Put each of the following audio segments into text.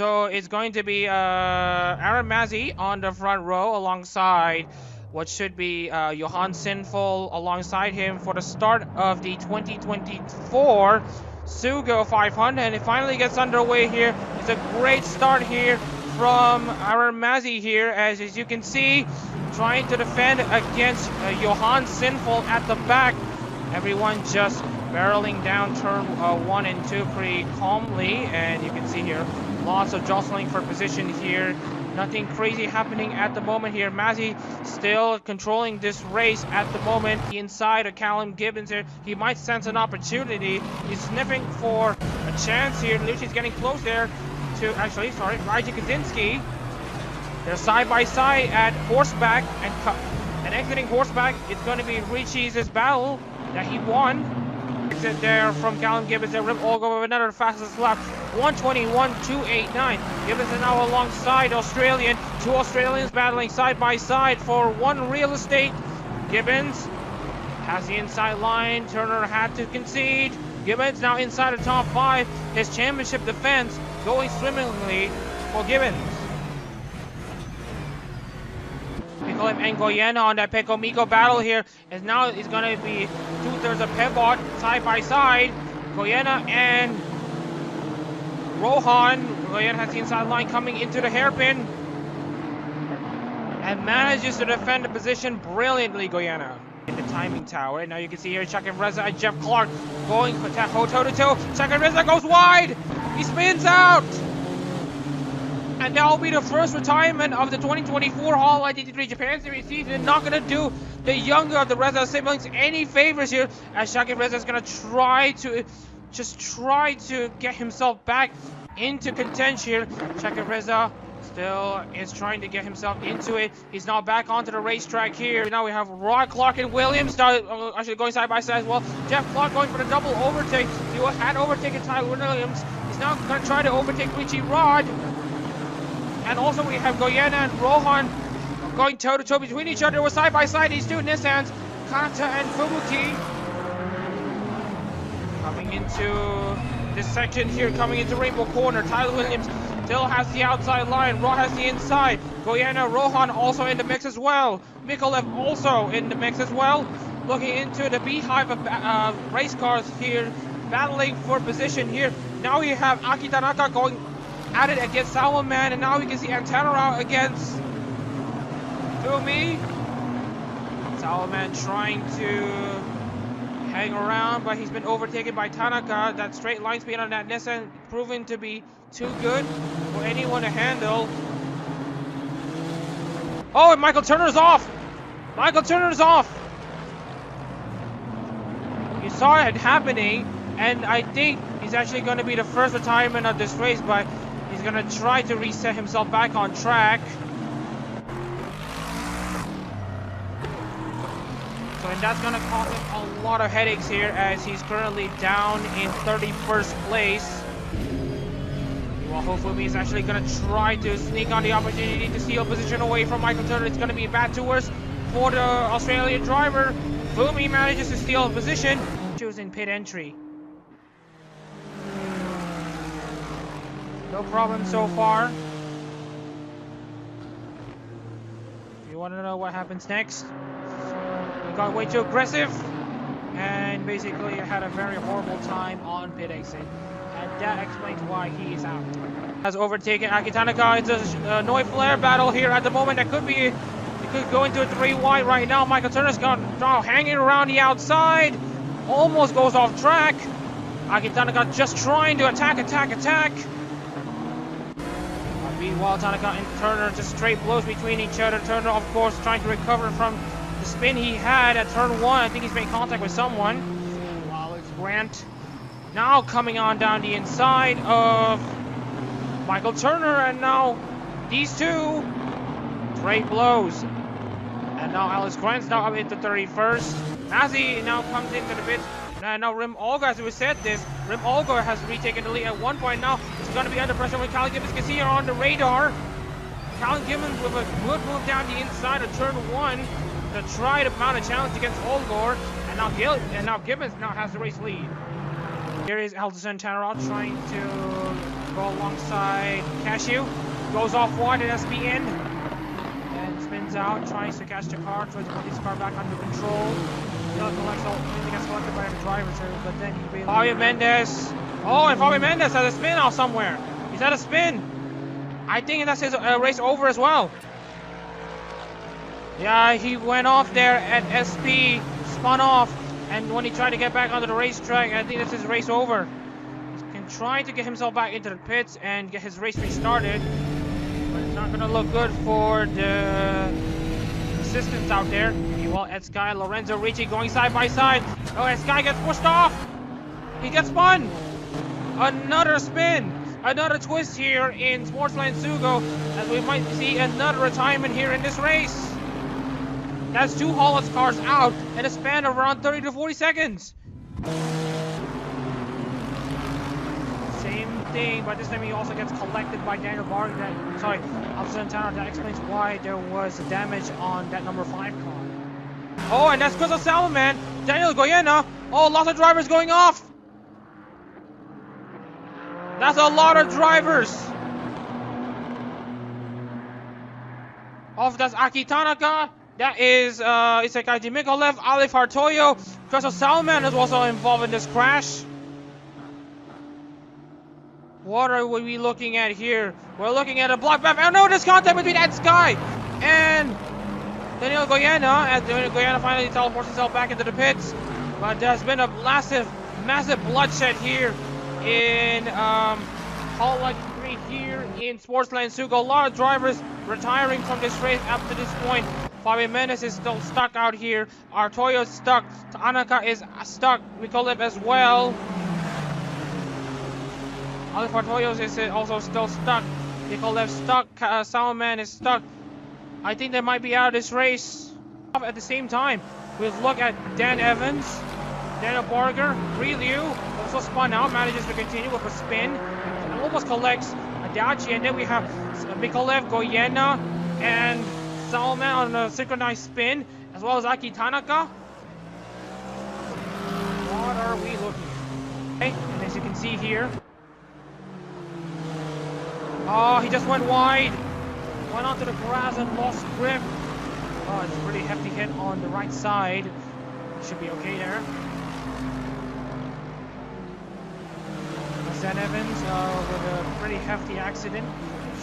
So it's going to be Aaron Mazzi on the front row alongside what should be Johan Sinful alongside him for the start of the 2024 SUGO 500, and it finally gets underway here. It's a great start here from Aaron Mazzi here, as you can see, trying to defend against Johan Sinful at the back. Everyone just barreling down turn 1 and 2 pretty calmly, and you can see here lots of jostling for position here. Nothing crazy happening at the moment here. Mazzi still controlling this race at the moment. Inside of Callum Gibbons here, he might sense an opportunity. He's sniffing for a chance here. Lucci's getting close there to, Raji Kaczynski. They're side by side at horseback, and exiting horseback, it's going to be Ricci's battle that he won. Exit there from Callum Gibbons and Rim Elgore with another fastest lap, 1:21.289. Gibbons is now alongside Australian. Two Australians battling side by side for one real estate. Gibbons has the inside line. Turner had to concede. Gibbons now inside the top 5. His championship defense going swimmingly for Gibbons. Mikolim and Goyena on that Peko Miko battle here, as now it's going to be 2/3 of Pebot side by side. Goyena and Rohan. Goyena has the inside line coming into the hairpin and manages to defend the position brilliantly. Goyena in the timing tower. And now you can see here Chuck and Reza and Jeff Clark going for toe to toe. Chuck and Reza goes wide. He spins out. And that will be the first retirement of the 2024 Hololive GT3 Japan Series season. Not going to do the younger of the Reza siblings any favors here, as Shaki Reza is going to try to get himself back into contention here. Shaki Reza still is trying to get himself into it. He's now back onto the racetrack here. Now we have Rod Clark and Williams actually going side by side as well. Jeff Clark going for the double overtake. He had overtaken Tyler Williams. He's now going to try to overtake Richie Rod. And also we have Goyena and Rohan going toe-to-toe between each other. We're side by side, these two Nissans, Kata and Fubuki. Coming into this section here, coming into Rainbow Corner. Tyler Williams still has the outside line. Rod has the inside. Goyena, Rohan also in the mix as well. Mikolev also in the mix as well. Looking into the beehive of race cars here, battling for position here. Now we have Aki Tanaka going at it against Salman, and now we can see Antanara against Fumi. Salman trying to hang around, but he's been overtaken by Tanaka. That straight line speed on that Nissan proving to be too good for anyone to handle. Oh, and Michael Turner's off! Michael Turner's off! You saw it happening, and I think he's actually going to be the first retirement of this race, but he's going to try to reset himself back on track. So, and that's going to cause him a lot of headaches here, as he's currently down in 31st place. Well, hopefully he's actually going to try to sneak on the opportunity to steal position away from Michael Turner. It's going to be bad to worse for the Australian driver. Fumi manages to steal a position. Choosing pit entry. No problem so far. If you want to know what happens next, he got way too aggressive and basically had a very horrible time on pit exit. And that explains why he is out. Has overtaken Aki Tanaka. It's a Noi Flare battle here at the moment. That could be, it could go into a 3 wide right now. Michael Turner's now hanging around the outside. Almost goes off track. Aki Tanaka just trying to attack. Meanwhile, Tanaka and Turner just straight blows between each other. Turner, of course, trying to recover from the spin he had at turn 1. I think he's made contact with someone. While it's Grant now coming on down the inside of Michael Turner, and now these two straight blows. And now Alex Grant's now up into 31st. Mazzi now comes into the pit. Now Rim Elgore, as we said this, Rim Elgore has retaken the lead at one point now. It's going to be under pressure with Callum Gibbons. You can see here on the radar. Callum Gibbons with a good move down the inside of turn 1 to try to mount a challenge against Elgore. And now Gibbons now has the race lead. Here is Alderson Tannerot trying to go alongside Cashew. Goes off wide at SB in. And spins out, tries to catch the car, tries to put his car back under control. He gets selected by the driver too, but then he really... Fabio Mendes. Oh, and Fabio Mendes has a spin off somewhere. He's had a spin. I think that's his race over as well. Yeah, he went off there at SP, spun off, and when he tried to get back onto the racetrack, I think that's his race over. He can try to get himself back into the pits and get his race restarted, but it's not going to look good for the assistants out there. Well, Ed Sky, Lorenzo Ricci going side by side. Oh, Ed Sky gets pushed off. He gets spun. Another spin. Another twist here in Sportsland SUGO, as we might see another retirement here in this race. That's two Hololive cars out in a span of around 30 to 40 seconds. Same thing, but this time he also gets collected by Daniel Barger. Sorry, Alfonso Santana. That explains why there was damage on that number 5 car. Oh, and that's because of Salaman. Daniel Goyena. Oh, lots of drivers going off. That's a lot of drivers. Off, that's Aki Tanaka. That is Isekaji Mikolev, Alif Hartoyo. Professor Salman is also involved in this crash. What are we looking at here? We're looking at a block back. Oh no, there's contact between Ed Sky and Daniel Goyena. And Daniel Goyena finally teleports himself back into the pits. But there's been a massive bloodshed here in Hololive GT3 here in Sportsland SUGO. A lot of drivers retiring from this race up to this point. Fabio Mendes is still stuck out here. Artoyo is stuck. Tanaka is stuck. Mikolev as well. Alif Artoyo is also still stuck. Mikolev stuck. Salman is stuck. I think they might be out of this race. At the same time, we'll look at Dan Evans, Daniel Barger, Liu also spun out, manages to continue with a spin, and almost collects Adachi, and then we have Mikolev, Goyena, and Salman on a synchronized spin, as well as Aki Tanaka. What are we looking at? Okay, and as you can see here, oh, he just went wide, went onto the grass and lost grip. Oh, it's a pretty hefty hit on the right side. Should be okay there. Dan Evans with a pretty hefty accident.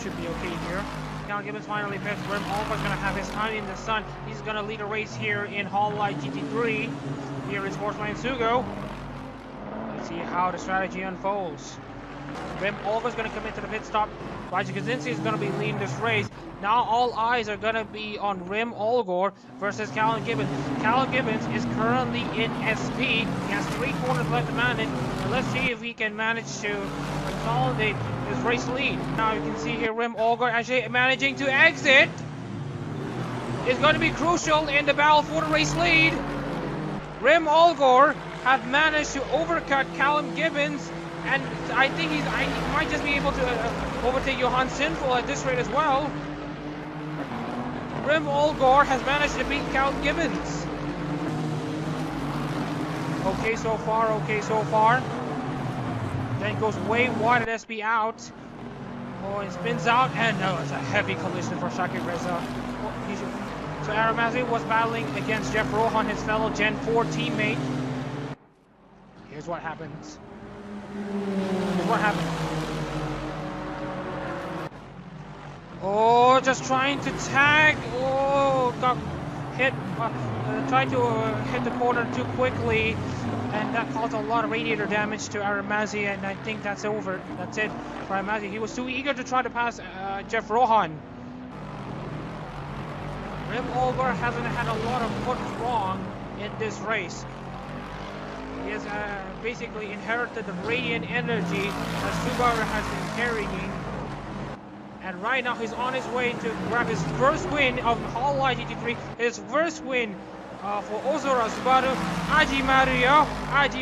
Should be okay here. Now Gibbons finally pits. Rim Elgore is going to have his time in the sun. He's going to lead a race here in Hololive GT3 here in Sportsland SUGO. Let's see how the strategy unfolds. Rim Elgore is going to come into the pit stop. Raji Kaczynski is going to be leading this race. Now all eyes are going to be on Rim Elgore versus Callum Gibbons. Callum Gibbons is currently in SP. He has 3 corners left to manage. And let's see if he can manage to consolidate his race lead. Now you can see here Rim Elgore actually managing to exit. Is going to be crucial in the battle for the race lead. Rim Elgore have managed to overcut Callum Gibbons. And I think he might just be able to overtake Johan Sinful at this rate as well. Rim Elgore has managed to beat Callum Gibbons. Okay so far, okay so far. Then goes way wide at SB out. Oh, it spins out, and no, it's a heavy collision for Shakir Reza. So Aramazi was battling against Jeff Rohan, his fellow Gen 4 teammate. Here's what happens. What happened? Oh, just trying to tag. Oh, got hit. Tried to hit the corner too quickly, and that caused a lot of radiator damage to Aramazi, and I think that's over. That's it for Aramazi. He was too eager to try to pass Jeff Rohan. Rim Elgore hasn't had a lot of foot wrong in this race. He has basically inherited the radiant energy that Subaru has been carrying. And right now he's on his way to grab his first win of Hololive GT3. His first win for Oozora Subaru. Aji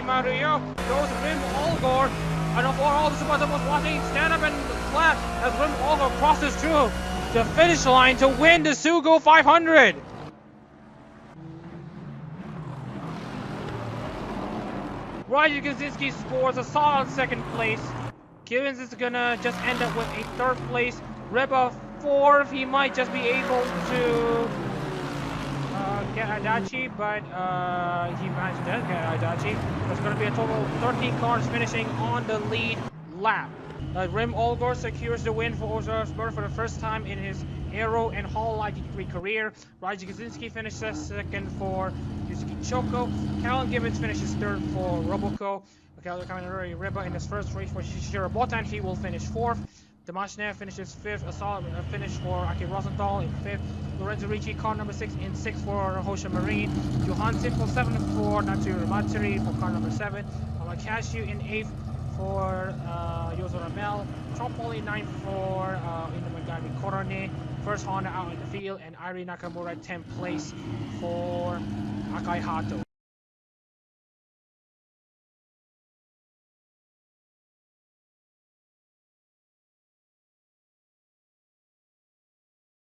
Mario goes Rim Elgore. And for all the SubaTomo watching, stand up and clap as Rim Elgore crosses through the finish line to win the SUGO 500. Raji Kaczynski scores a solid second place. Gibbons is gonna just end up with a third place. Reba fourth. He might just be able to get Adachi, but he managed to get Adachi. There's gonna be a total of 13 cars finishing on the lead lap. Rim Elgore secures the win for Oozora Subaru for the first time in his Aero and Hololive GT3 career. Raji Kaczynski finishes second for Yusuke Choko. Callan Gibbons finishes third for Roboco. Kaminari Reba in his first race for Shishiro Botan, he will finish fourth. Damashnev finishes fifth. A solid finish for Aki Rosenthal in fifth. Lorenzo Ricci, car number 6 in sixth for Hosha Marine. Johansson for seventh for Natsuru Matsuri for car number 7. Amakashu in eighth for Yozora Mel. Trompoli ninth for Inamagami Korone. First Honda out in the field, and Irie Nakamura 10th place for Akai Hato.